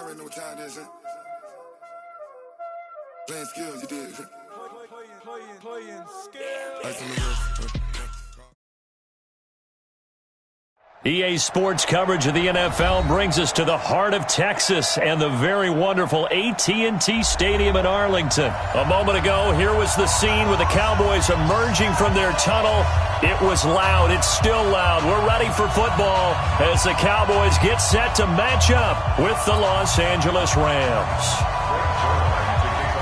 Y'all already know what time it is, huh? Playing skills, you did. Playing skills. Ice on the wrist. EA Sports coverage of the NFL brings us to the heart of Texas and the very wonderful AT&T Stadium in Arlington. A moment ago, here was the scene with the Cowboys emerging from their tunnel. It was loud. It's still loud. We're ready for football as the Cowboys get set to match up with the Los Angeles Rams.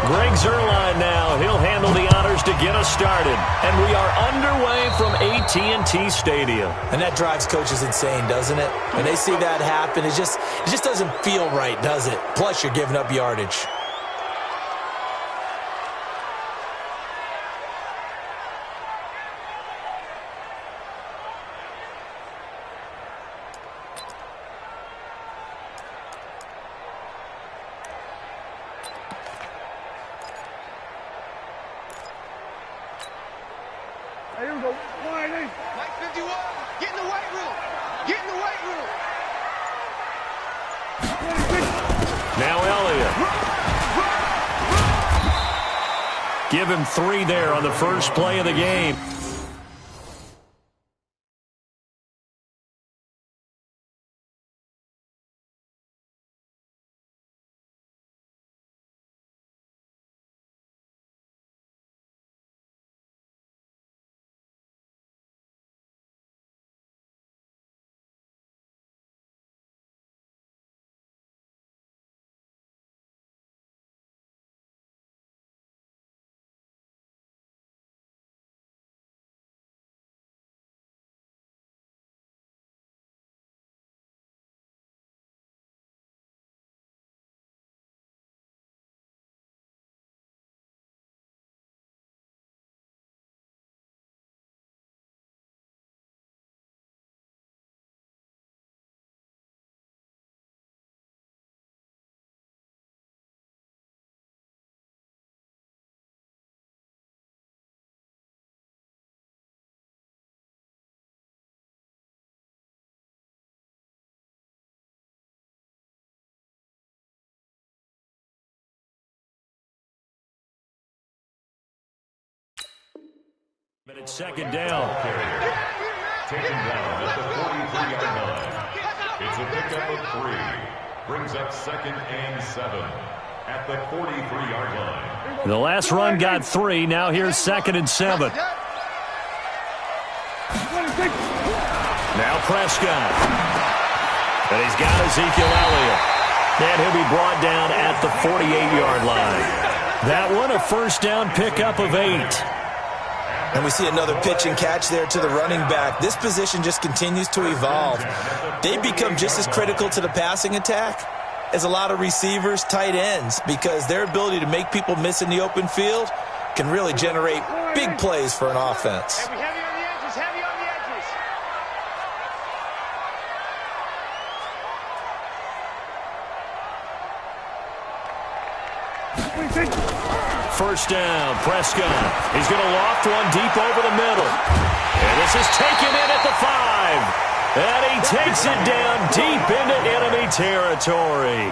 Greg Zuerlein now. He'll handle the honors to get us started. And we are underway from AT&T Stadium. And that drives coaches insane, doesn't it? When they see that happen, it just doesn't feel right, does it? Plus, you're giving up yardage. Here we go. Wide in. Mike 51. Get in the weight room. Get in the weight room. Now Elliott. Give him 3 there on the first play of the game. It's second down. Taken down at the 43-yard line. It's a pickup of 3. Brings up 2nd and 7 at the 43-yard line. The last run got 3. Now here's 2nd and 7. Now Prescott. And he's got Ezekiel Elliott. And he'll be brought down at the 48-yard line. That one a first down pickup of 8. And we see another pitch and catch there to the running back. This position just continues to evolve. They become just as critical to the passing attack as a lot of receivers, tight ends, because their ability to make people miss in the open field can really generate big plays for an offense. Heavy on the edges, heavy on the edges. First down, Prescott. He's going to loft one deep over the middle. And this is taken in at the 5. And he takes it down deep into enemy territory.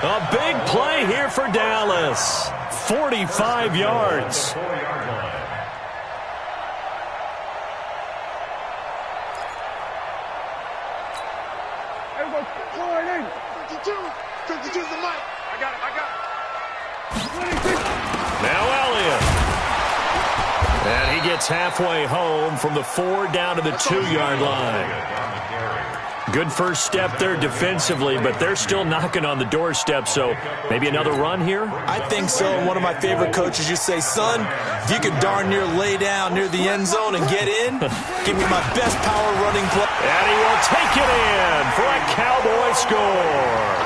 A big play here for Dallas. 45 yards. Everybody, forward in. 52's the mic. I got it. Now Elliott. And he gets halfway home from the 4 down to the 2-yard line. Good first step there defensively, but they're still knocking on the doorstep, so maybe another run here? I think so. One of my favorite coaches used to say, son, if you could darn near lay down near the end zone and get in, give me my best power running play. And he will take it in for a Cowboy score.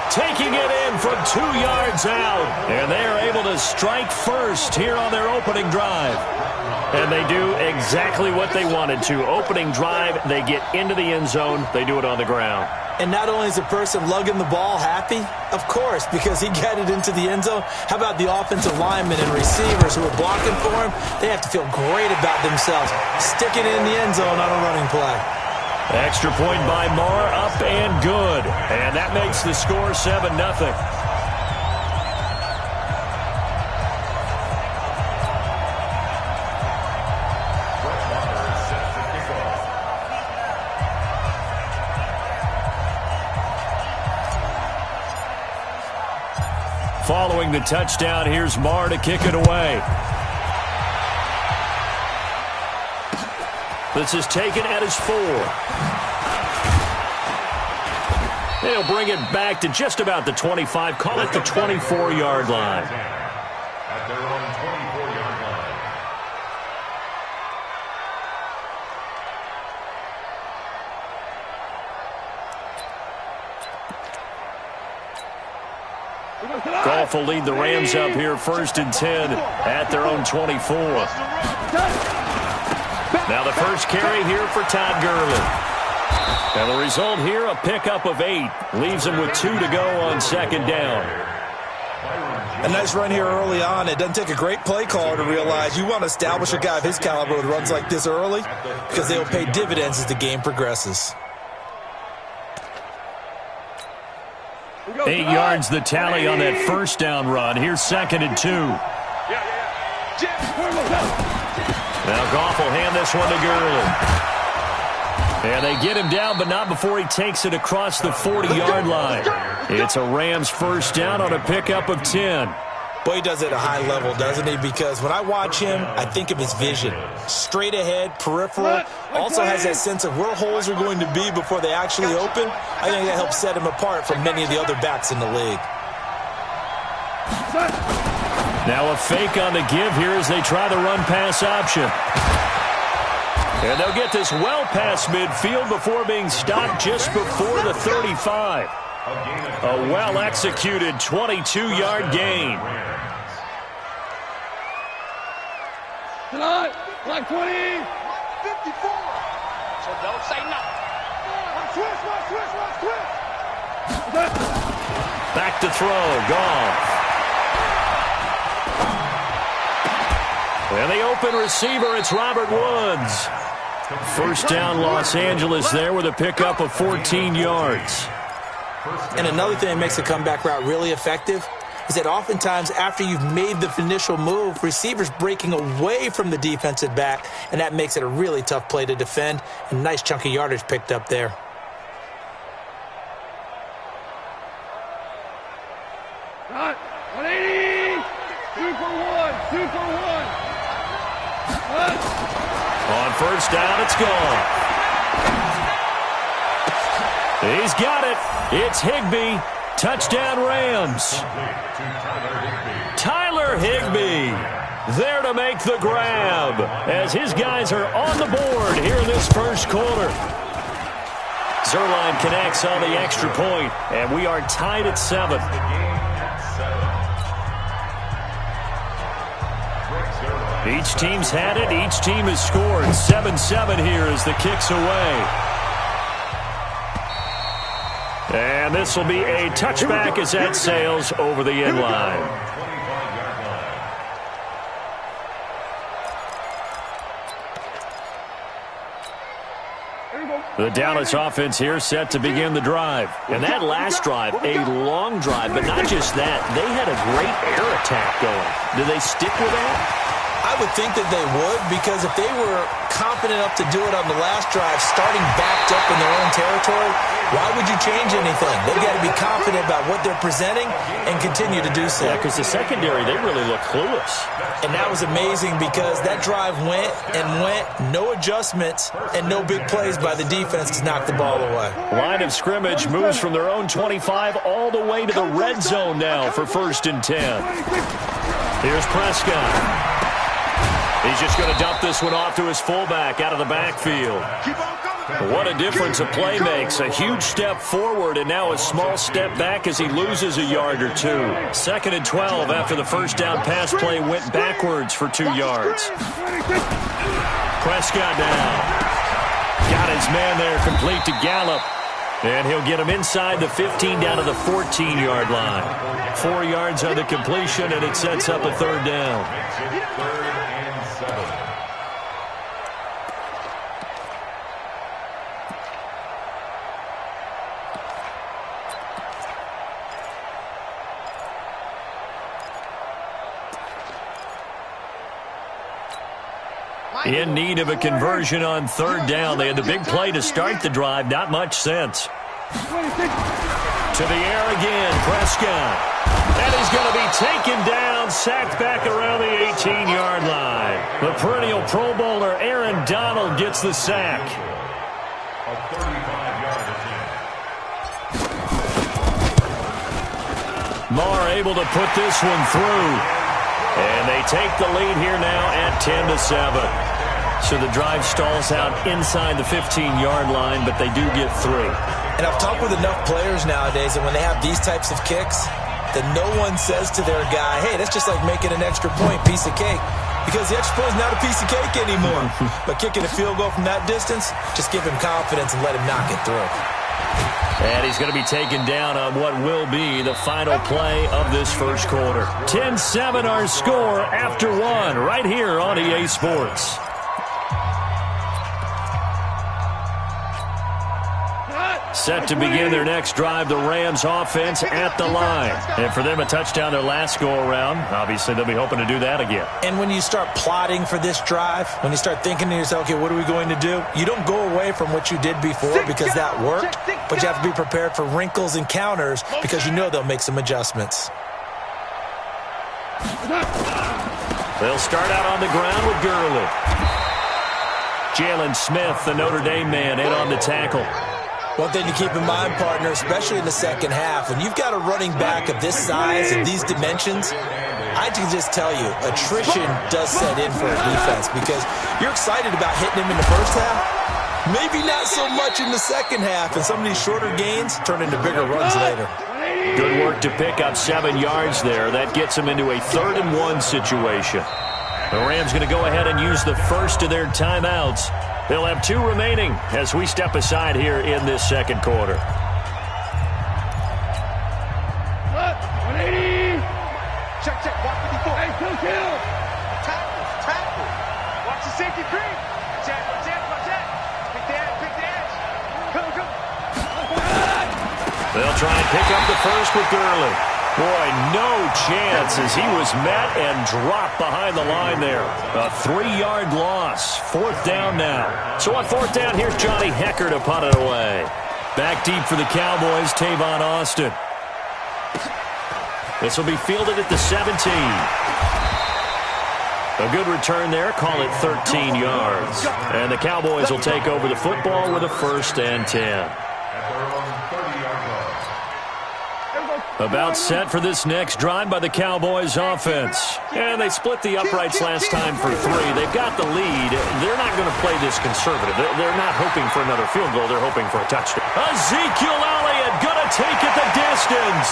Taking it in from 2 yards out. And they are able to strike first here on their opening drive. And they do exactly what they wanted to. Opening drive, they get into the end zone. They do it on the ground. And not only is the person lugging the ball happy, of course, because he got it into the end zone. How about the offensive linemen and receivers who are blocking for him? They have to feel great about themselves, sticking it in the end zone on a running play. Extra point by Marr, up and good. And that makes the score 7-0. Following the touchdown, here's Marr to kick it away. This is taken at his 4. They'll bring it back to just about the 25. Call it the 24-yard line. At their own 24-yard line. Goff will lead the Rams up here 1st and 10 at their own 24. Now the first carry here for Todd Gurley. And the result here, a pickup of 8. Leaves him with 2 to go on 2nd down. A nice run here early on. It doesn't take a great play caller to realize you want to establish a guy of his caliber with runs like this early because they'll pay dividends as the game progresses. 8 yards the tally on that first down run. Here's 2nd and 2. Now Goff will hand this one to Gurley. And they get him down, but not before he takes it across the 40-yard line. It's a Rams first down on a pickup of 10. Boy, he does it at a high level, doesn't he? Because when I watch him, I think of his vision. Straight ahead, peripheral. Also has that sense of where holes are going to be before they actually open. I think that helps set him apart from many of the other backs in the league. Now a fake on the give here as they try the run-pass option. And they'll get this well past midfield before being stopped just before the 35. A well-executed 22-yard gain. Tonight, like 20, 54. So don't say nothing. Switch. Back to throw, Goff. And the open receiver, it's Robert Woods. First down, Los Angeles there with a pickup of 14 yards. And another thing that makes the comeback route really effective is that oftentimes after you've made the initial move, receivers breaking away from the defensive back, and that makes it a really tough play to defend. And nice chunky yardage picked up there. Not 180. 2 for 1. On first down, it's gone. He's got it. It's Higbee. Touchdown Rams. Tyler Higbee there to make the grab as his guys are on the board here in this first quarter. Zerline connects on the extra point, and we are tied at 7. Each team's had it. Each team has scored. 7-7 here as the kick's away. And this will be a touchback as that sails over the end line. The Dallas offense here set to begin the drive. And that last drive, a long drive, but not just that. They had a great air attack going. Do they stick with that? I would think that they would, because if they were confident enough to do it on the last drive, starting backed up in their own territory, why would you change anything? They've got to be confident about what they're presenting and continue to do so. Yeah, because the secondary, they really look clueless. And that was amazing because that drive went and went, no adjustments, and no big plays by the defense to knock the ball away. Line of scrimmage moves from their own 25 all the way to the red zone now for 1st and 10. Here's Prescott. He's just going to dump this one off to his fullback out of the backfield. What a difference a play makes. A huge step forward and now a small step back as he loses a yard or 2. 2nd and 12 after the first down pass play went backwards for 2 yards. Prescott down. Got his man there complete to Gallup. And he'll get him inside the 15 down to the 14-yard line. 4 yards on the completion, and it sets up a 3rd down. In need of a conversion on third down. They had the big play to start the drive. Not much sense. To the air again, Prescott. And he's going to be taken down, sacked back around the 18-yard line. The perennial Pro Bowler Aaron Donald gets the sack. A 35-yard attempt. Marr able to put this one through. And they take the lead here now at 10-7. So the drive stalls out inside the 15-yard line, but they do get 3. And I've talked with enough players nowadays that when they have these types of kicks, that no one says to their guy, hey, that's just like making an extra point, piece of cake. Because the extra point is not a piece of cake anymore. But kicking a field goal from that distance, just give him confidence and let him knock it through. And he's going to be taken down on what will be the final play of this first quarter. 10-7 our score after 1 right here on EA Sports. Set to begin their next drive, the Rams offense at the line. And for them, a touchdown their last go-around. Obviously, they'll be hoping to do that again. And when you start plotting for this drive, when you start thinking to yourself, okay, what are we going to do? You don't go away from what you did before because that worked, but you have to be prepared for wrinkles and counters because you know they'll make some adjustments. They'll start out on the ground with Gurley. Jalen Smith, the Notre Dame man, in on the tackle. One thing to keep in mind, partner, especially in the second half, when you've got a running back of this size and these dimensions, I can just tell you, attrition does set in for a defense because you're excited about hitting him in the first half, maybe not so much in the second half, and some of these shorter gains turn into bigger runs later. Good work to pick up 7 yards there. That gets them into a 3rd-and-1 situation. The Rams going to go ahead and use the first of their timeouts. They'll have 2 remaining as we step aside here in this second quarter. 180. Check, watch 54. Hey, kill. Tackle. Watch the safety creep. Watch that. Pick the edge. Come. They'll try and pick up the first with Gurley. Boy, no chance as he was met and dropped behind the line there. A 3-yard loss. 4th down now. So on 4th down, here's Johnny Hecker to punt it away. Back deep for the Cowboys, Tavon Austin. This will be fielded at the 17. A good return there. Call it 13 yards. And the Cowboys will take over the football with a 1st and 10. About set for this next drive by the Cowboys offense. And they split the uprights last time for 3. They've got the lead. They're not going to play this conservative. They're not hoping for another field goal. They're hoping for a touchdown. Ezekiel Elliott going to take it the distance.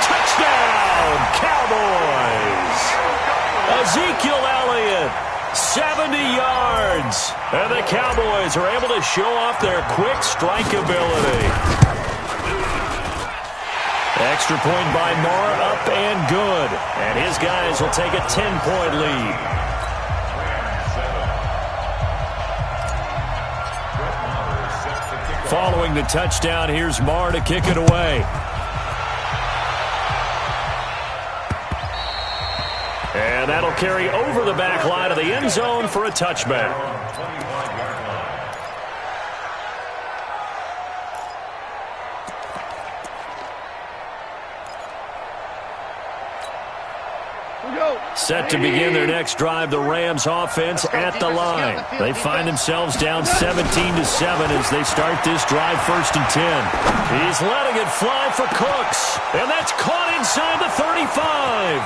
Touchdown, Cowboys. Ezekiel Elliott, 70 yards. And the Cowboys are able to show off their quick strike ability. Extra point by Marr, up and good. And his guys will take a 10-point lead. Following the touchdown, here's Marr to kick it away. And that'll carry over the back line of the end zone for a touchback. Set to begin their next drive, the Rams offense at the line. They find themselves down 17-7 as they start this drive 1st and 10. He's letting it fly for Cooks, and that's caught inside the 35.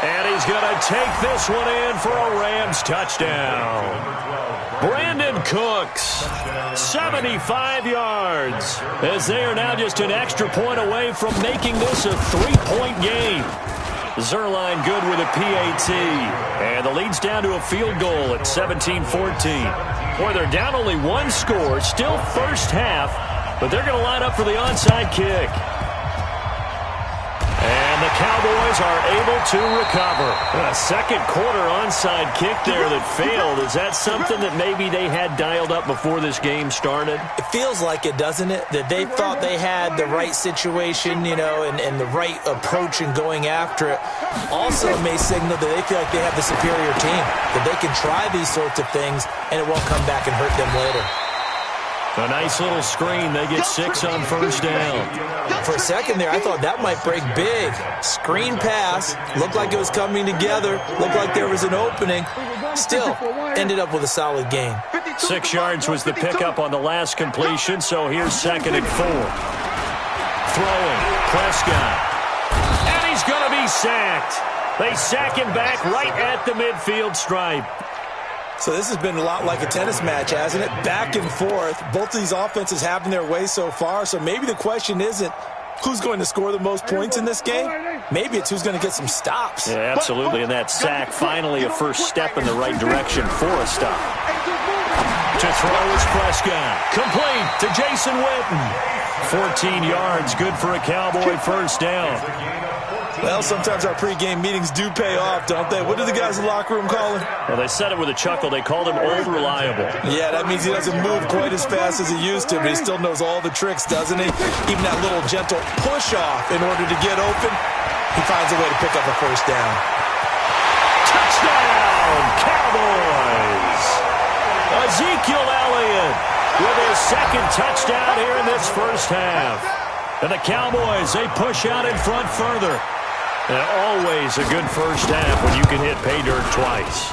And he's going to take this one in for a Rams touchdown. Brandon Cooks, 75 yards, as they are now just an extra point away from making this a 3-point game. Zerline good with a PAT. And the lead's down to a field goal at 17-14. Boy, they're down only 1 score. Still first half, but they're going to line up for the onside kick. And the Cowboys are able to recover. A second quarter onside kick there that failed. Is that something that maybe they had dialed up before this game started? It feels like it, doesn't it? That they thought they had the right situation, and the right approach in going after it. Also may signal that they feel like they have the superior team, that they can try these sorts of things and it won't come back and hurt them later. A nice little screen. They get 6 on first down. For a second there, I thought that might break big. Screen pass. Looked like it was coming together. Looked like there was an opening. Still, ended up with a solid gain. 6 yards was the pickup on the last completion, so here's 2nd and 4. Throwing. Prescott. And he's going to be sacked. They sack him back right at the midfield stripe. So this has been a lot like a tennis match, hasn't it? Back and forth. Both of these offenses having their way so far, so maybe the question isn't who's going to score the most points in this game. Maybe it's who's going to get some stops. Yeah, absolutely, and that sack finally a first step in the right direction for a stop. To throw is Prescott. Complete to Jason Witten. 14 yards, good for a Cowboy first down. Well, sometimes our pregame meetings do pay off, don't they? What do the guys in the locker room call him? Well, they said it with a chuckle. They called him Old Reliable. Yeah, that means he doesn't move quite as fast as he used to, but he still knows all the tricks, doesn't he? Even that little gentle push-off in order to get open, he finds a way to pick up a first down. Touchdown, Cowboys! Ezekiel Elliott with his 2nd touchdown here in this first half. And the Cowboys, they push out in front further. And always a good first half when you can hit pay dirt twice.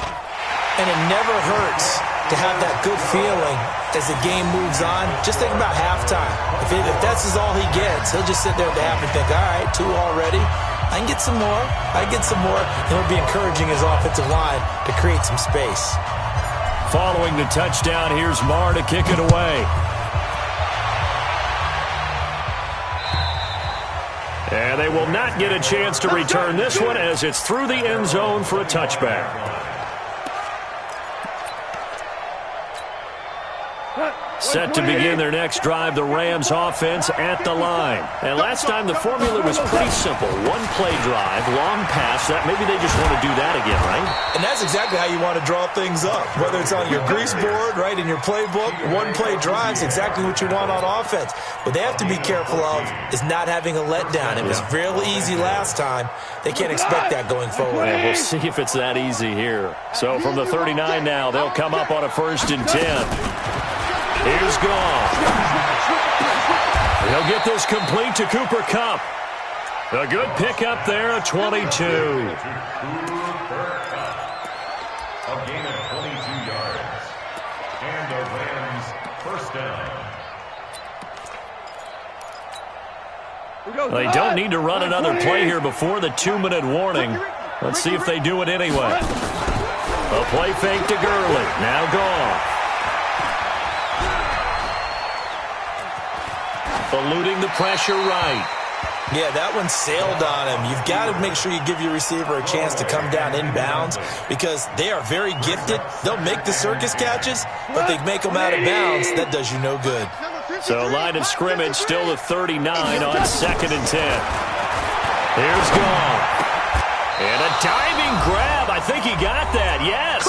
And it never hurts to have that good feeling as the game moves on. Just think about halftime. If that's all he gets, he'll just sit there at the half and think, all right, 2 already. I can get some more. I can get some more. And he'll be encouraging his offensive line to create some space. Following the touchdown, here's Marr to kick it away. And they will not get a chance to return this one as it's through the end zone for a touchback. Set to begin their next drive, the Rams offense at the line. And last time the formula was pretty simple. 1-play drive, long pass. Maybe they just want to do that again, right? And that's exactly how you want to draw things up. Whether it's on your grease board, right, in your playbook, 1-play drives, exactly what you want on offense. What they have to be careful of is not having a letdown. It was real easy last time. They can't expect that going forward. Yeah, we'll see if it's that easy here. So from the 39 now, they'll come up on a 1st and 10. Here's Goff. He'll get this complete to Cooper Kupp. A good pickup there, a 22. A gain of 22 yards. And the Rams first down. They don't need to run another play here before the 2-minute warning. Let's see if they do it anyway. A play fake to Gurley. Now Goff. Eluding the pressure right. Yeah, that one sailed on him. You've got to make sure you give your receiver a chance to come down inbounds because they are very gifted. They'll make the circus catches, but they make them out of bounds. That does you no good. So line of scrimmage still the 39 on 2nd and 10. Here's Goff. And a diving grab. I think he got that. Yes.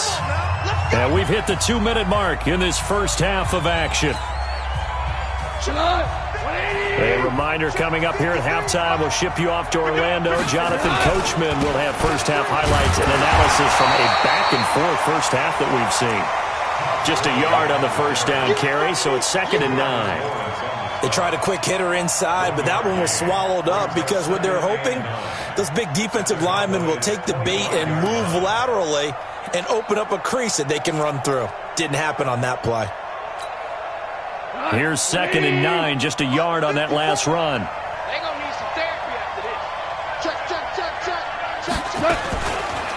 And we've hit the 2-minute mark in this first half of action. A reminder coming up here at halftime. We'll ship you off to Orlando. Jonathan Coachman will have first half highlights and analysis from a back-and-forth first half that we've seen. Just a yard on the first down carry, so it's 2nd and 9. They tried a quick hitter inside, but that one was swallowed up because what they're hoping, those big defensive linemen will take the bait and move laterally and open up a crease that they can run through. Didn't happen on that play. Here's 2nd and 9, just a yard on that last run. They're going to need some therapy after this. Check.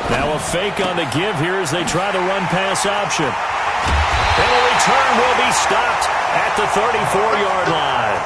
Now a fake on the give here as they try the run-pass option. And a return will be stopped at the 34-yard line.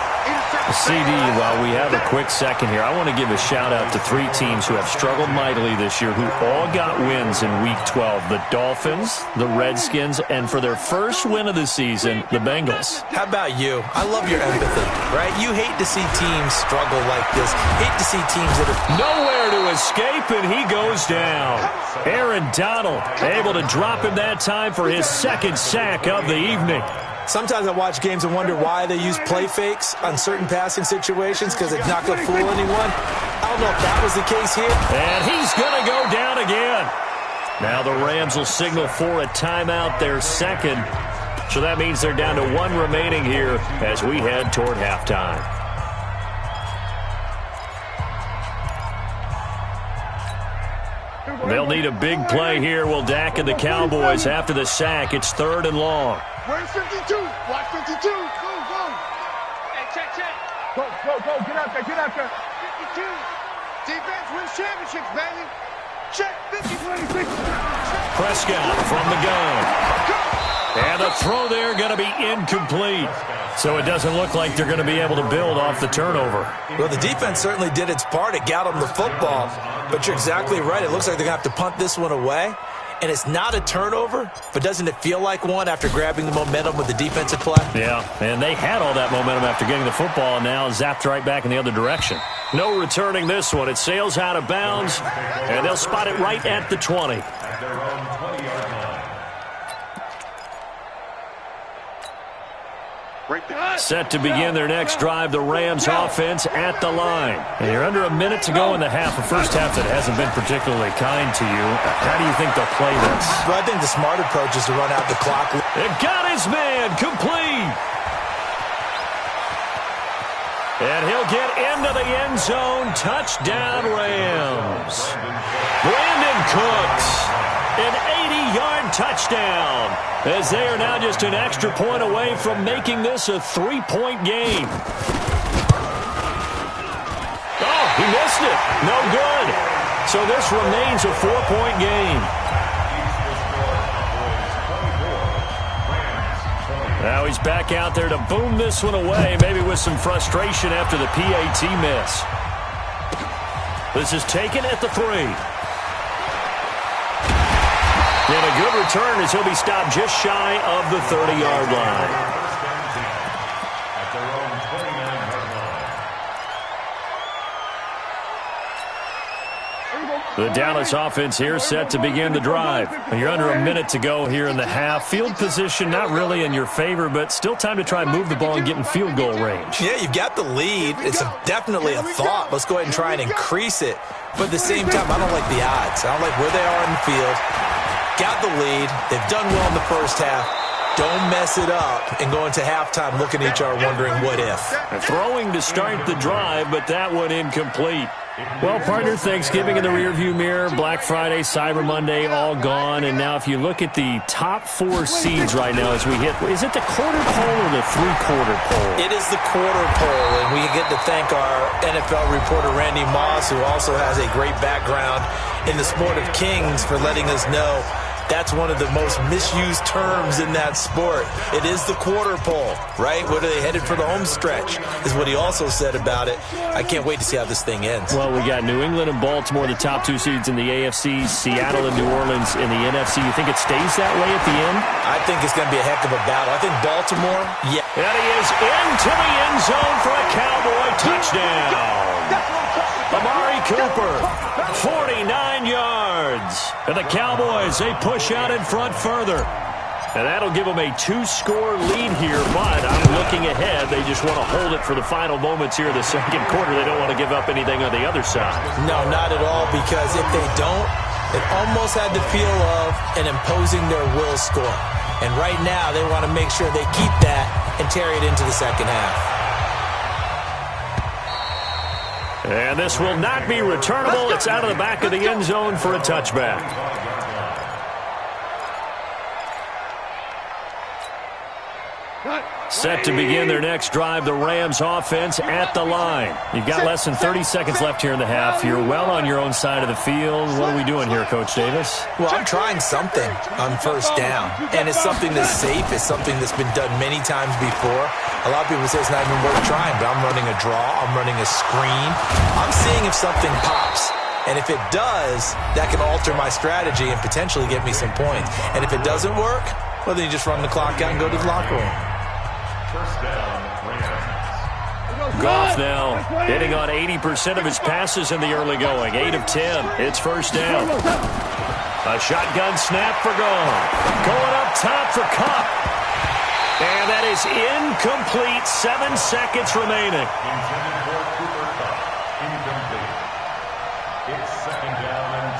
CD, while we have a quick second here, I want to give a shout-out to three teams who have struggled mightily this year, who all got wins in Week 12. The Dolphins, the Redskins, and for their first win of the season, the Bengals. How about you? I love your empathy, right? You hate to see teams struggle like this. Hate to see teams that are nowhere to escape, and he goes down. Aaron Donald able to drop him that time for his second sack of the evening. Sometimes I watch games and wonder why they use play fakes on certain passing situations, because it's not going to fool anyone. I don't know if that was the case here. And he's going to go down again. Now the Rams will signal for a timeout, their second. So that means they're down to one remaining here as we head toward halftime. They'll need a big play here. Will Dak and the Cowboys after the sack. It's 3rd and long. Where's 52? Watch 52. Go, go. Hey, check. Go. Get out there. 52. Defense wins championships, baby. Check. 50-26. Prescott from the gun. And the throw there going to be incomplete. So it doesn't look like they're going to be able to build off the turnover. Well, the defense certainly did its part. It got them the football. But you're exactly right. It looks like they're going to have to punt this one away. And it's not a turnover, but doesn't it feel like one after grabbing the momentum with the defensive play? Yeah, and they had all that momentum after getting the football, and now zapped right back in the other direction. No returning this one. It sails out of bounds, and they'll spot it right at the 20. At their own 20-yard line. Set to begin their next drive, the Rams offense at the line. And you're under a minute to go in the half, a first half that hasn't been particularly kind to you. How do you think they'll play this? Well, I think the smart approach is to run out the clock. It got his man complete. And he'll get into the end zone. Touchdown, Rams. Brandon Cooks, an 80-yard touchdown, as they are now just an extra point away from making this a 3-point game. Oh, he missed it. No good. So this remains a 4-point game. Now he's back out there to boom this one away, maybe with some frustration after the PAT miss. This is taken at the 3. And a good return as he'll be stopped just shy of the 30-yard line. At their own 29-yard line. The Dallas offense here set to begin the drive. You're under a minute to go here in the half. Field position not really in your favor, but still time to try and move the ball and get in field goal range. Yeah, you've got the lead. It's definitely a thought. Let's go ahead and try and increase it. But at the same time, I don't like the odds. I don't like where they are in the field. Got the lead. They've done well in the first half. Don't mess it up and go into halftime looking at each other wondering what if. Throwing to start the drive, but that one incomplete. Well, partner, Thanksgiving in the rearview mirror, Black Friday, Cyber Monday, all gone. And now if you look at the top 4 seeds right now as we hit, is it the quarter pole or the 3-quarter pole? It is the quarter pole, and we get to thank our NFL reporter, Randy Moss, who also has a great background in the sport of kings, for letting us know that's one of the most misused terms in that sport. It is the quarter pole, right? Where are they headed for the home stretch is what he also said about it. I can't wait to see how this thing ends. Well, we got New England and Baltimore, the top 2 seeds in the AFC, Seattle and New Orleans in the NFC. You think it stays that way at the end? I think it's going to be a heck of a battle. I think Baltimore, yeah. And he is into the end zone for a Cowboy touchdown. Amari Cooper, 49 yards. And the Cowboys, they push out in front further. And that'll give them a 2-score lead here, but I'm looking ahead. They just want to hold it for the final moments here of the second quarter. They don't want to give up anything on the other side. No, not at all, because if they don't, it almost had the feel of an imposing their will score. And right now, they want to make sure they keep that and carry it into the second half. And this will not be returnable. It's out of the back of the end zone for a touchback. Set to begin their next drive, the Rams offense at the line. You've got less than 30 seconds left here in the half. You're well on your own side of the field. What are we doing here, Coach Davis? Well, I'm trying something on first down, and it's something that's safe. It's something that's been done many times before. A lot of people say it's not even worth trying, but I'm running a draw. I'm running a screen. I'm seeing if something pops. And if it does, that can alter my strategy and potentially get me some points. And if it doesn't work, well, then you just run the clock out and go to the locker room. First down, Rams. Goff now hitting on 80% of his passes in the early going. 8 of 10. It's first down. A shotgun snap for Goff. Going up top for Kupp. And that is incomplete. 7 seconds remaining. Intended for Cooper Kupp. Incomplete. It's second down and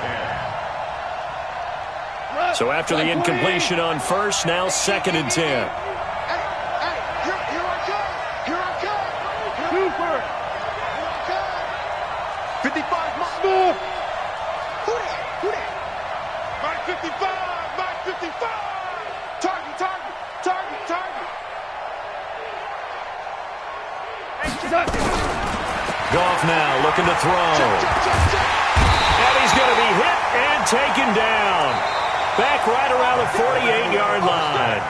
10. So after the incompletion on first, now second and 10. Here I come. Here I come. Cooper. Here I come. 55, Mike. Who that? Mike 55. Mike 55. Target. Goff now looking to throw. And he's going to be hit and taken down. Back right around the 48-yard line.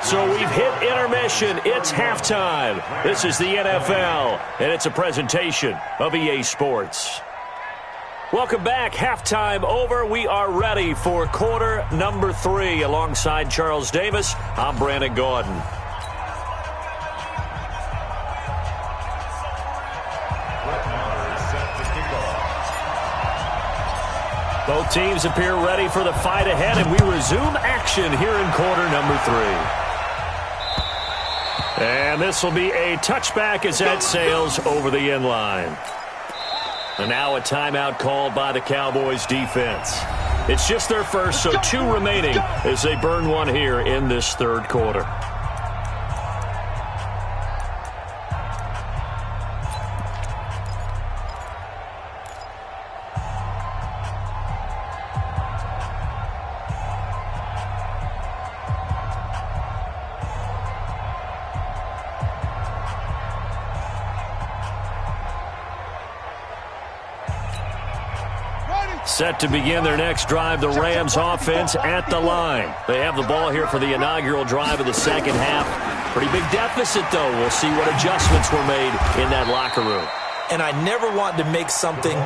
So we've hit intermission. It's halftime. This is the NFL, and it's a presentation of EA Sports. Welcome back. Halftime over. We are ready for quarter number 3. Alongside Charles Davis, I'm Brandon Gordon. Both teams appear ready for the fight ahead, and we resume action here in quarter number 3. And this will be a touchback as that sails over the end line. And now a timeout called by the Cowboys defense. It's just their first, so 2 remaining as they burn one here in this third quarter. Set to begin their next drive, the Rams offense at the line. They have the ball here for the inaugural drive of the second half. Pretty big deficit, though. We'll see what adjustments were made in that locker room. And I never want to make something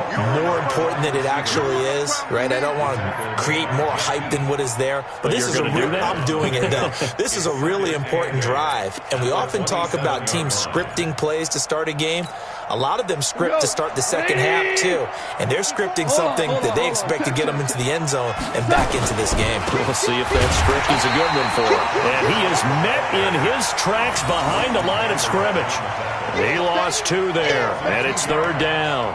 more important than it actually is, right? I don't want to create more hype than what is there. But this is I'm doing it, though. This is a really important drive. And we often talk about teams scripting plays to start a game. A lot of them script to start the second half, too. And they're scripting something that they expect to get them into the end zone and back into this game. We'll see if that script is a good one for him. And he is met in his tracks behind the line of scrimmage. He lost 2 there, and it's third down.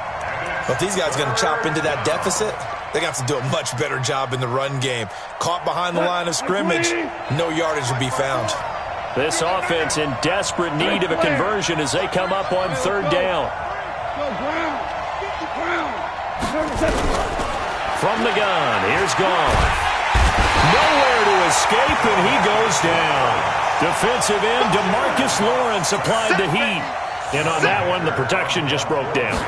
Well, if these guys are going to chop into that deficit, they're going to have to do a much better job in the run game. Caught behind the line of scrimmage, no yardage will be found. This offense in desperate need of a conversion as they come up on third down. From the gun, here's Goff. Nowhere to escape, and he goes down. Defensive end DeMarcus Lawrence applied the heat. And on that one, the protection just broke down.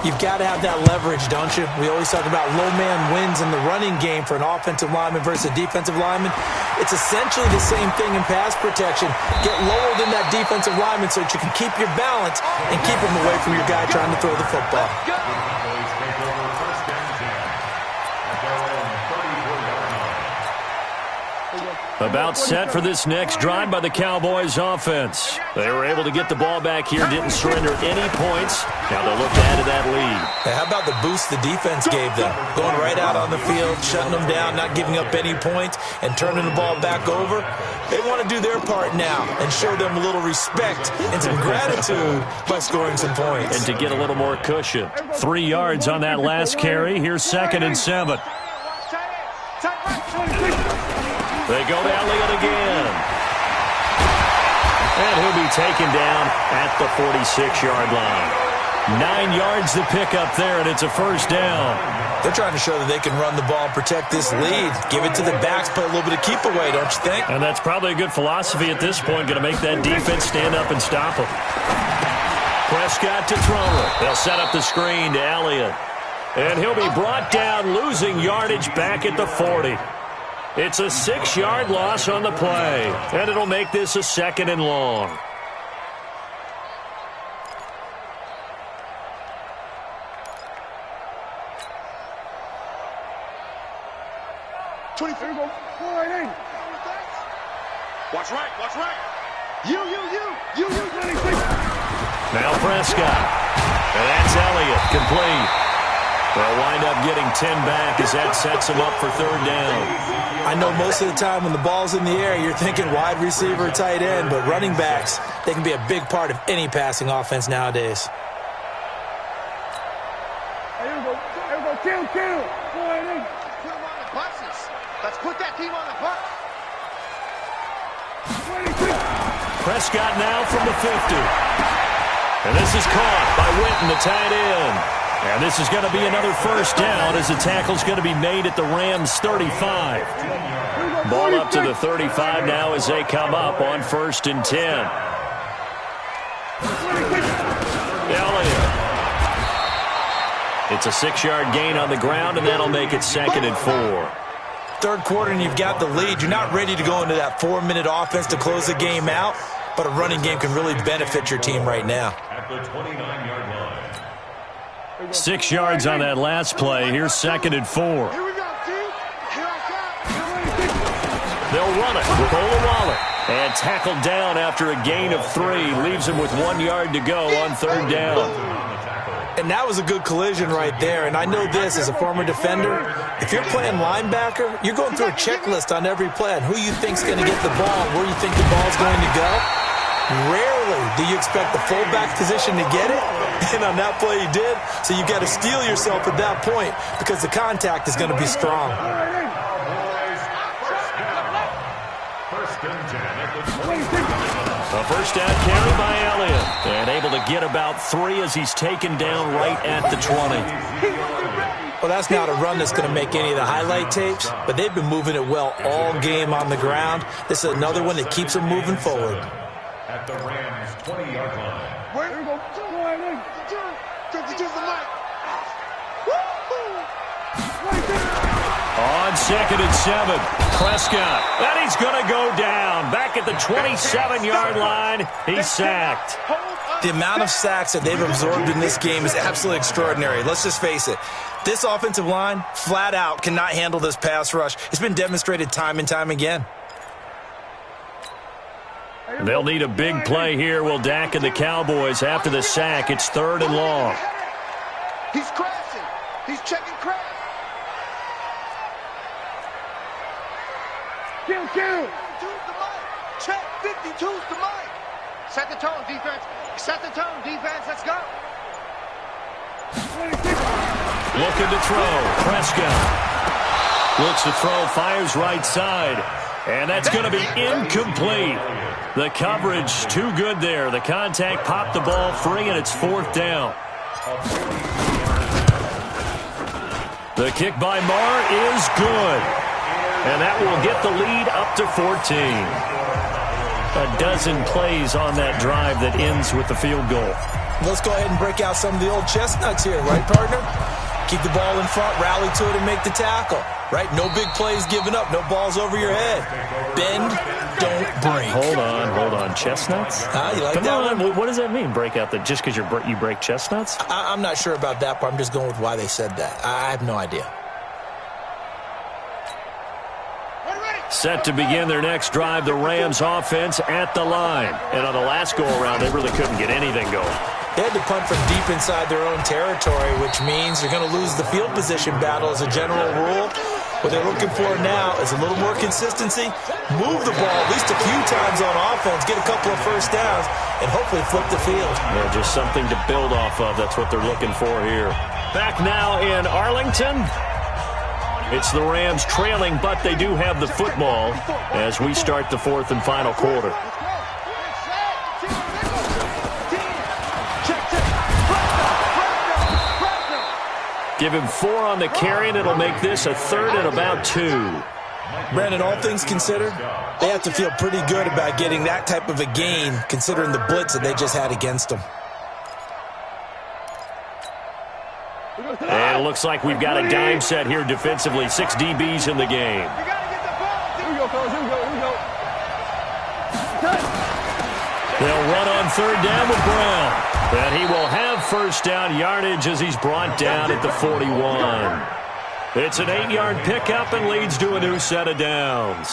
You've got to have that leverage, don't you? We always talk about low man wins in the running game for an offensive lineman versus a defensive lineman. It's essentially the same thing in pass protection. Get lower than that defensive lineman so that you can keep your balance and keep him away from your guy trying to throw the football. About set for this next drive by the Cowboys offense. They were able to get the ball back here, didn't surrender any points. Now they'll look to add to that lead. Hey, how about the boost the defense gave them? Going right out on the field, shutting them down, not giving up any points, and turning the ball back over. They want to do their part now and show them a little respect and some gratitude by scoring some points. And to get a little more cushion. 3 yards on that last carry. Here's 2nd and 7. They go to Elliott again. And he'll be taken down at the 46-yard line. 9 yards to pick up there, and it's a first down. They're trying to show that they can run the ball and protect this lead. Give it to the backs, play a little bit of keep away, don't you think? And that's probably a good philosophy at this point, going to make that defense stand up and stop them. Prescott to throw it. They'll set up the screen to Elliott. And he'll be brought down, losing yardage back at the 40. It's a 6-yard loss on the play, and it'll make this a 2nd and long. Watch right. You, 26. Now Prescott. And that's Elliott, complete. They'll wind up getting 10 back as that sets them up for 3rd down. I know most of the time when the ball's in the air, you're thinking wide receiver, tight end, but running backs, they can be a big part of any passing offense nowadays. Here we go. Kill. Put them on the buses. Let's put that team on the bus. 26. Prescott now from the 50. And this is caught by Witten, the tight end. And this is going to be another first down as the tackle's going to be made at the Rams' 35. Ball up to the 35 now as they come up on 1st and 10. Elliott. It's a 6-yard gain on the ground, and that'll make it 2nd and 4. Third quarter and you've got the lead. You're not ready to go into that 4-minute offense to close the game out, but a running game can really benefit your team right now. At the 29-yard line. 6 yards on that last play. Here's 2nd and 4. Here we go, team. Here I come. They'll run it with Olawale. And tackled down after a gain of 3. Leaves him with 1 yard to go on 3rd down. And that was a good collision right there. And I know this as a former defender. If you're playing linebacker, you're going through a checklist on every play on who you think's going to get the ball, where you think the ball's going to go. Rarely do you expect the fullback position to get it. And on that play, he did. So you got to steel yourself at that point because the contact is going to be strong. A first down carry by Elliott. And able to get about 3 as he's taken down right at the 20. Well, that's not a run that's going to make any of the highlight tapes, but they've been moving it well all game on the ground. This is another one that keeps them moving forward. At the Rams' 20-yard line. Where we go? 52's the mic. On 2nd and 7, Prescott. And he's going to go down. Back at the 27-yard line, he's sacked. The amount of sacks that they've absorbed in this game is absolutely extraordinary. Let's just face it. This offensive line, flat out, cannot handle this pass rush. It's been demonstrated time and time again. They'll need a big play here, will Dak and the Cowboys. After the sack, it's 3rd and long. He's crashing. He's checking crash. Kill. 52's the mic. Check. 52's the mic. Set the tone, defense. Set the tone, defense. Let's go. 26. Looking to throw. Prescott. Looks to throw. Fires right side. And that's going to be incomplete. The coverage too good there. The contact popped the ball free, and it's 4th down. The kick by Marr is good. And that will get the lead up to 14. A dozen plays on that drive that ends with the field goal. Let's go ahead and break out some of the old chestnuts here, right, partner? Keep the ball in front, rally to it, and make the tackle. Right? No big plays given up, no balls over your head. Bend, don't break. Hold on. Chestnuts? You like Come that on, one? what does that mean, break out the, just because you break chestnuts? I'm not sure about that part. I'm just going with why they said that. I have no idea. Set to begin their next drive, the Rams offense at the line. And on the last go-around, they really couldn't get anything going. They had to punt from deep inside their own territory, which means they're going to lose the field position battle as a general rule. What they're looking for now is a little more consistency, move the ball at least a few times on offense, get a couple of first downs, and hopefully flip the field. Yeah, just something to build off of. That's what they're looking for here. Back now in Arlington. It's the Rams trailing, but they do have the football as we start the 4th and final quarter. Give him 4 on the carry, and it'll make this a 3rd and about 2. Brandon, all things considered, they have to feel pretty good about getting that type of a gain, considering the blitz that they just had against them. And it looks like we've got a dime set here defensively. 6 DBs in the game. They'll run on 3rd down with Brown. And he will have first down yardage as he's brought down at the 41. It's an 8-yard pickup and leads to a new set of downs.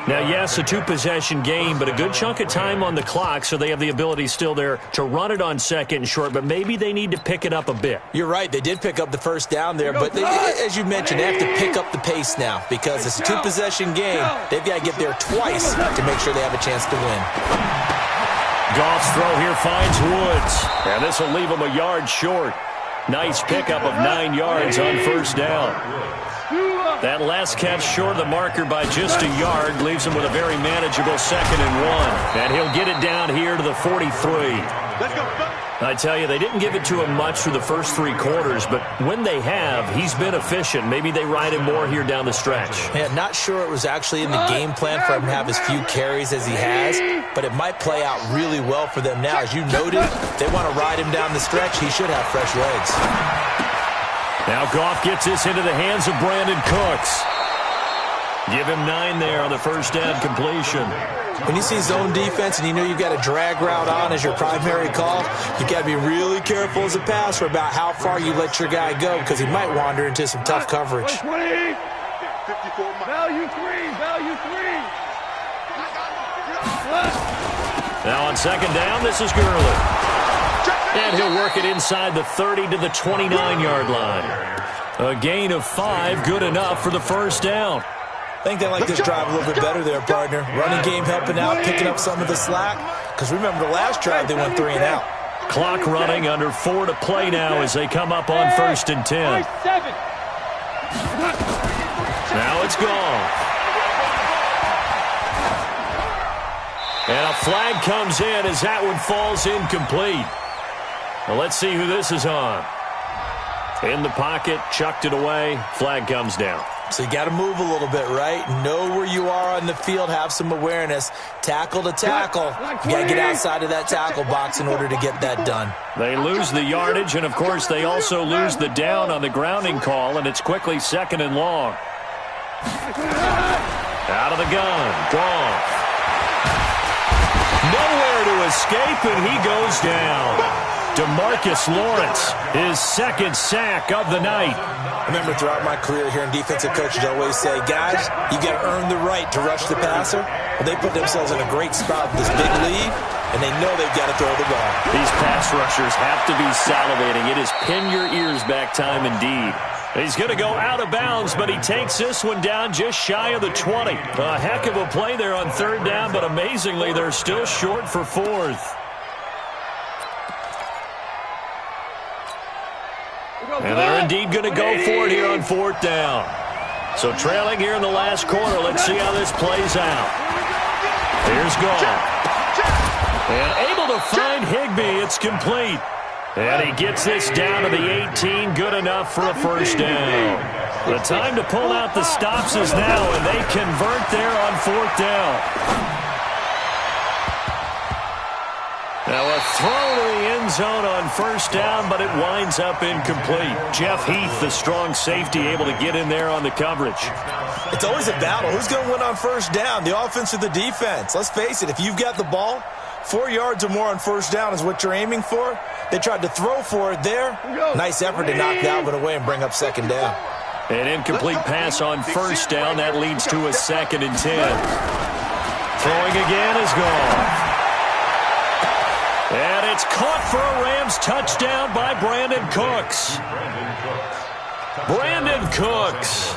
Now, yes, a 2-possession game, but a good chunk of time on the clock, so they have the ability still there to run it on 2nd and short, but maybe they need to pick it up a bit. You're right. They did pick up the first down there, but as you mentioned, they have to pick up the pace now because it's a 2-possession game. They've got to get there twice to make sure they have a chance to win. Goff's throw here finds Woods, and this will leave him a yard short. Nice pickup of 9 yards on first down. That last catch short of the marker by just a yard leaves him with a very manageable 2nd and 1. And he'll get it down here to the 43. I tell you, they didn't give it to him much through the first 3 quarters, but when they have, he's been efficient. Maybe they ride him more here down the stretch. Yeah, not sure it was actually in the game plan for him to have as few carries as he has, but it might play out really well for them now. As you noted, if they want to ride him down the stretch, he should have fresh legs. Now Goff gets this into the hands of Brandon Cooks. Give him 9 there on the first down completion. When you see zone defense and you know you've got a drag route on as your primary call, you've got to be really careful as a passer about how far you let your guy go because he might wander into some tough coverage. Value 3. Now on 2nd down, this is Gurley. And he'll work it inside the 30 to the 29-yard line. A gain of 5, good enough for the first down. I think they like this drive a little bit better there, partner. Running game helping out, picking up some of the slack. Because remember, the last drive they went 3 and out. Clock running, under 4 to play now as they come up on 1st and 10. Now it's gone. And a flag comes in as that one falls incomplete. Well, let's see who this is on. In the pocket, chucked it away, flag comes down. So you got to move a little bit, right? Know where you are on the field, have some awareness. Tackle to tackle. You got to get outside of that tackle box in order to get that done. They lose the yardage, and of course they also lose the down on the grounding call, and it's quickly 2nd and long. Out of the gun, Goff. Nowhere to escape, and he goes down. DeMarcus Lawrence, his 2nd sack of the night. I remember throughout my career hearing defensive coaches always say, guys, you got to earn the right to rush the passer. Well, they put themselves in a great spot with this big lead, and they know they've got to throw the ball. These pass rushers have to be salivating. It is pin your ears back time indeed. He's going to go out of bounds, but he takes this one down just shy of the 20. A heck of a play there on 3rd down, but amazingly, they're still short for 4th. And they're indeed going to go for it here on 4th down. So trailing here in the last quarter, let's see how this plays out. Here's Goff. And able to find Higbee. It's complete. And he gets this down to the 18. Good enough for a first down. The time to pull out the stops is now, and they convert there on 4th down. Now a throw to the end zone on first down, but it winds up incomplete. Jeff Heath, the strong safety, able to get in there on the coverage. It's always a battle. Who's going to win on first down, the offense or the defense? Let's face it, if you've got the ball, 4 yards or more on first down is what you're aiming for. They tried to throw for it there. Nice effort to knock Dalvin away and bring up 2nd down. An incomplete pass on first down. That leads to a 2nd and 10. Throwing again is gone. And it's caught for a Rams touchdown by Brandon Cooks. Brandon Cooks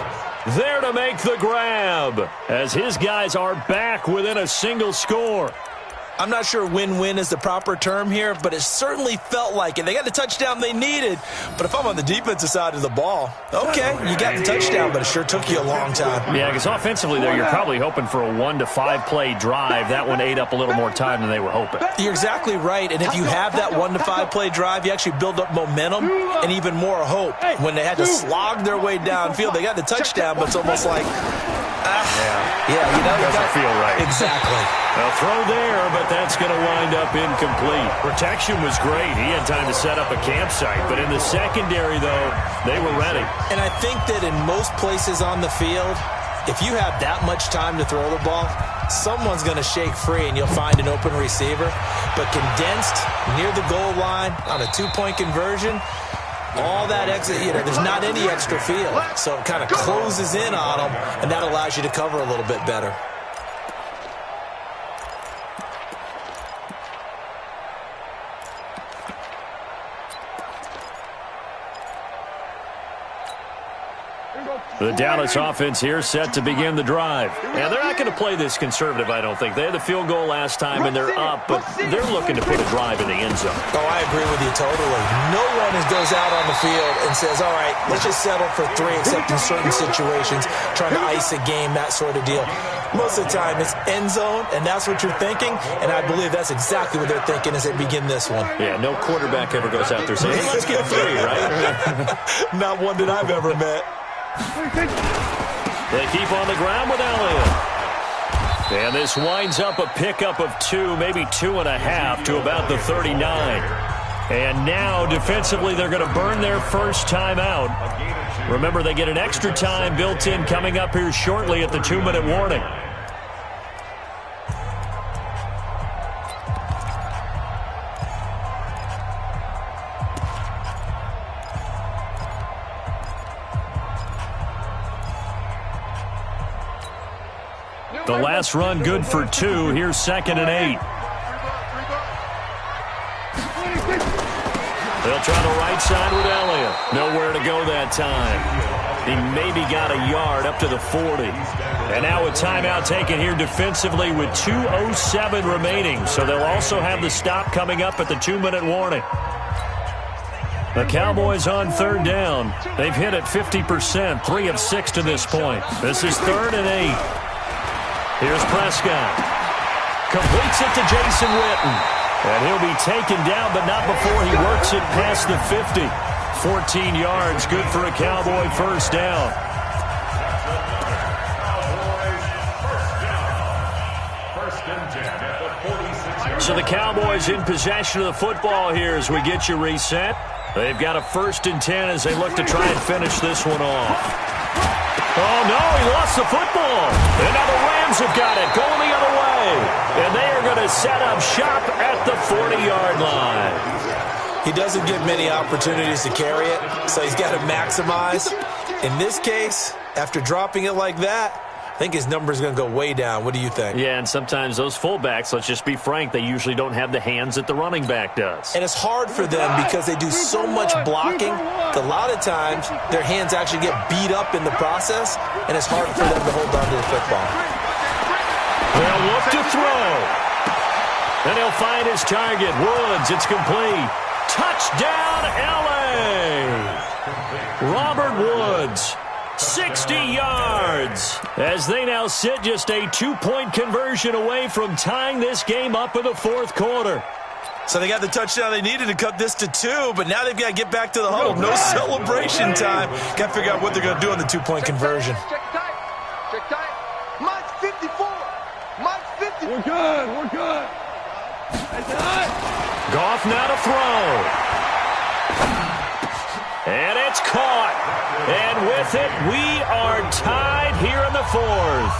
there to make the grab as his guys are back within a single score. I'm not sure win-win is the proper term here, but it certainly felt like it. They got the touchdown they needed, but if I'm on the defensive side of the ball, okay, you got the touchdown, but it sure took you a long time. Yeah, because offensively there, you're probably hoping for a 1 to 5 play drive. That one ate up a little more time than they were hoping. You're exactly right, and if you have that 1 to 5 play drive, you actually build up momentum and even more hope. When they had to slog their way downfield, they got the touchdown, but it's almost like, you know, doesn't feel right. Exactly. A throw there, but that's going to wind up incomplete. Protection was great. He had time to set up a campsite, but in the secondary, though, they were ready. And I think that in most places on the field, if you have that much time to throw the ball, someone's going to shake free and you'll find an open receiver. But condensed near the goal line on a 2-point conversion, all that exit, you know, there's not any extra field. So it kind of closes in on them, and that allows you to cover a little bit better. The Dallas offense here set to begin the drive. And they're not going to play this conservative, I don't think. They had the field goal last time, and they're up, but they're looking to put a drive in the end zone. Oh, I agree with you totally. No one goes out on the field and says, all right, let's just settle for 3, except in certain situations, trying to ice a game, that sort of deal. Most of the time, it's end zone, and that's what you're thinking, and I believe that's exactly what they're thinking as they begin this one. Yeah, no quarterback ever goes out there saying, hey, let's get 3, right? Not one that I've ever met. They keep on the ground with Elliott. And this winds up a pickup of 2, maybe 2.5 to about the 39. And now, defensively, they're going to burn their first time out. Remember, they get an extra time built in coming up here shortly at the 2-minute warning. The last run good for 2. Here's 2nd and 8. They'll try the right side with Elliott. Nowhere to go that time. He maybe got a yard up to the 40. And now a timeout taken here defensively with 2:07 remaining. So they'll also have the stop coming up at the 2-minute warning. The Cowboys on 3rd down. They've hit it 50%, 3 of 6 to this point. This is 3rd and 8. Here's Prescott. Completes it to Jason Witten. And he'll be taken down, but not before he works it past the 50. 14 yards, good for a Cowboy first down. So the Cowboys in possession of the football here as we get you reset. They've got a 1st and 10 as they look to try and finish this one off. Oh, no, he lost the football. And now the Rams have got it, going the other way. And they are going to set up shop at the 40-yard line. He doesn't get many opportunities to carry it, so he's got to maximize. In this case, after dropping it like that, I think his number is going to go way down. What do you think? Yeah, and sometimes those fullbacks, let's just be frank, they usually don't have the hands that the running back does. And it's hard for them because they do so much blocking. A lot of times, their hands actually get beat up in the process, and it's hard for them to hold on to the football. They'll look to throw. And he'll find his target. Woods, it's complete. Touchdown, L.A. Robert Woods. 60 yards as they now sit just a 2-point conversion away from tying this game up in the 4th quarter. So they got the touchdown they needed to cut this to 2, but now they've got to get back to the huddle. No celebration time. Got to figure out what they're going to do on the 2-point conversion. Check tight. Check tight. Mine's 54. Mine's 50. We're good. Goff now to throw. And it's caught. And with it, we are tied here in the 4th.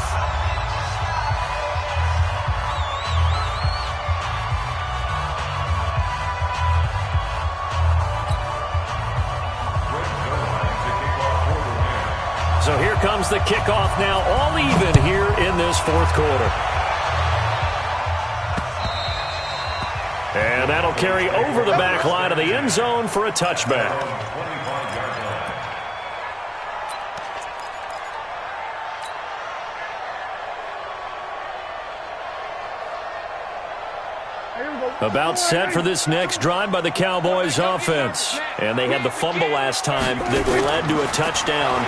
So here comes the kickoff now, all even here in this 4th quarter. And that'll carry over the back line of the end zone for a touchback. About set for this next drive by the Cowboys offense. And they had the fumble last time that led to a touchdown.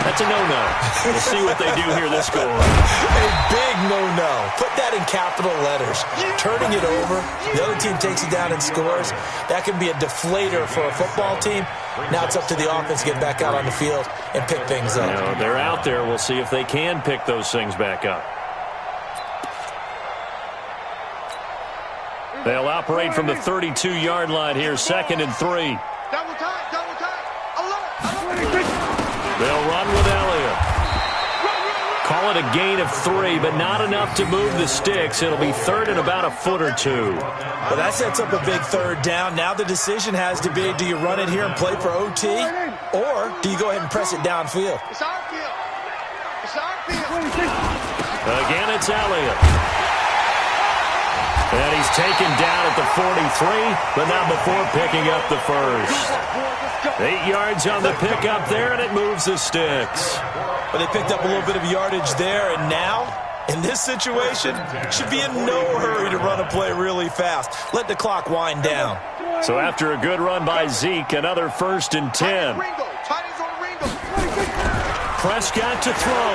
That's a no-no. We'll see what they do here this go around. A big no-no. Put that in capital letters. Turning it over, the other team takes it down and scores. That can be a deflator for a football team. Now it's up to the offense to get back out on the field and pick things up. You know, they're out there. We'll see if they can pick those things back up. They'll operate from the 32-yard line here, 2nd and 3. Double time, double time. I love it. They'll run with Elliott. Call it a gain of 3, but not enough to move the sticks. It'll be 3rd and about a foot or 2. Well, that sets up a big 3rd down. Now the decision has to be, do you run it here and play for OT, or do you go ahead and press it downfield? It's our field. It's our field. Again, it's Elliott. And he's taken down at the 43, but not before picking up the first. 8 yards on the pickup there, and it moves the sticks. But they picked up a little bit of yardage there, and now, in this situation, should be in no hurry to run a play really fast. Let the clock wind down. So after a good run by Zeke, another 1st and 10. Prescott to throw.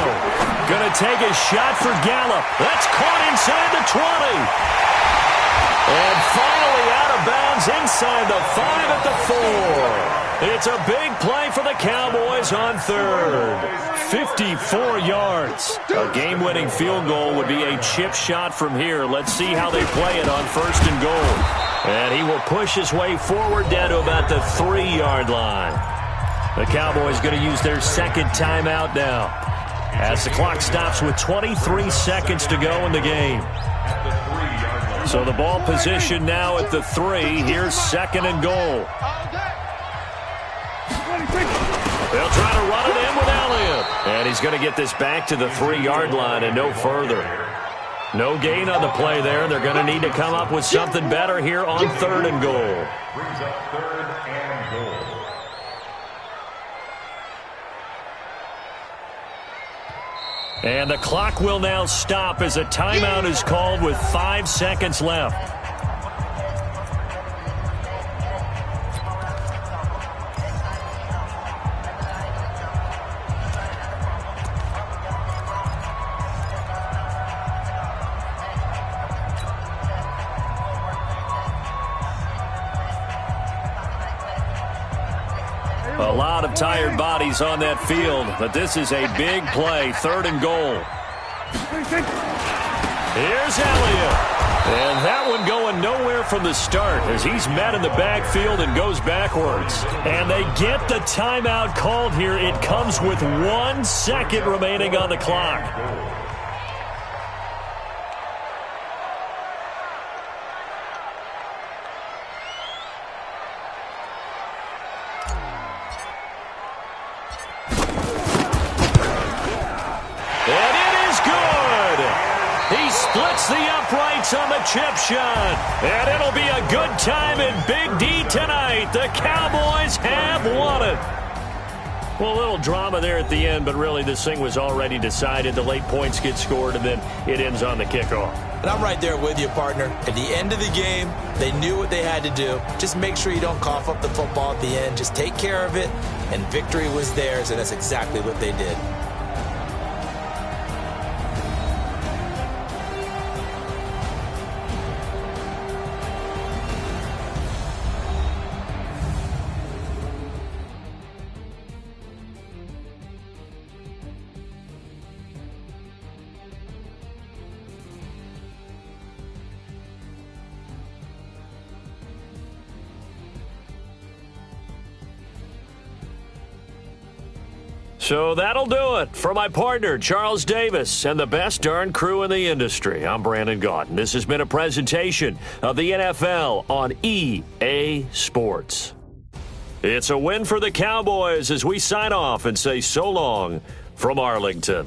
Gonna take a shot for Gallup. That's caught inside the 20. And finally out of bounds inside the 5 at the 4. It's a big play for the Cowboys on 3rd. 54 yards. A game-winning field goal would be a chip shot from here. Let's see how they play it on 1st and goal. And he will push his way forward down to about the 3-yard line. The Cowboys going to use their 2nd timeout now, as the clock stops with 23 seconds to go in the game. So the ball position now at the 3. Here's 2nd and goal. They'll try to run it in with Elliott. And he's going to get this back to the 3-yard line and no further. No gain on the play there. They're going to need to come up with something better here on 3rd and goal. Brings up 3rd and goal. And the clock will now stop as a timeout is called with 5 seconds left. A lot of tired bodies on that field, but this is a big play, 3rd and goal. Here's Elliott. And that one going nowhere from the start as he's met in the backfield and goes backwards. And they get the timeout called here. It comes with 1 second remaining on the clock. Splits the uprights on the chip shot. And it'll be a good time in Big D tonight. The Cowboys have won it. Well, a little drama there at the end, but really this thing was already decided. The late points get scored, and then it ends on the kickoff. And I'm right there with you, partner. At the end of the game, they knew what they had to do. Just make sure you don't cough up the football at the end. Just take care of it, and victory was theirs, and that's exactly what they did. So that'll do it for my partner, Charles Davis, and the best darn crew in the industry. I'm Brandon Gaudin. This has been a presentation of the NFL on EA Sports. It's a win for the Cowboys as we sign off and say so long from Arlington.